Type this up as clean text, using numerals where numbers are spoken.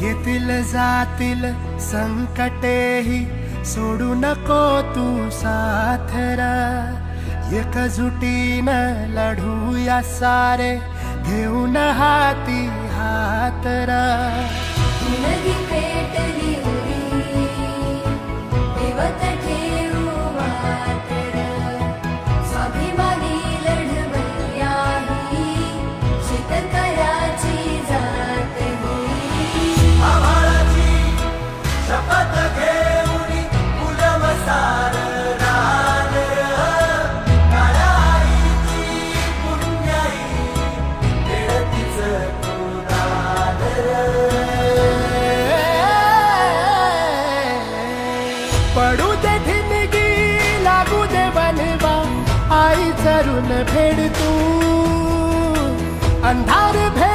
येतील जातील संकटेही सोडू नको तू साथरा, एकजुटीनं लढूया सारे घेऊन हाती हातरा. नदी पेटली उरी देवत ठेवू मातर, स्वाभिमानी लढवय्या ही शेतकऱ्याची जात होई. आम्हालाची शपथ घेऊन उलम सार रान, काळ्या आईची पुण्याई देणतीच तू दान. पडू दे ठिणगी लागू दे बनवा, आई चरून फेड तू अंधार भेद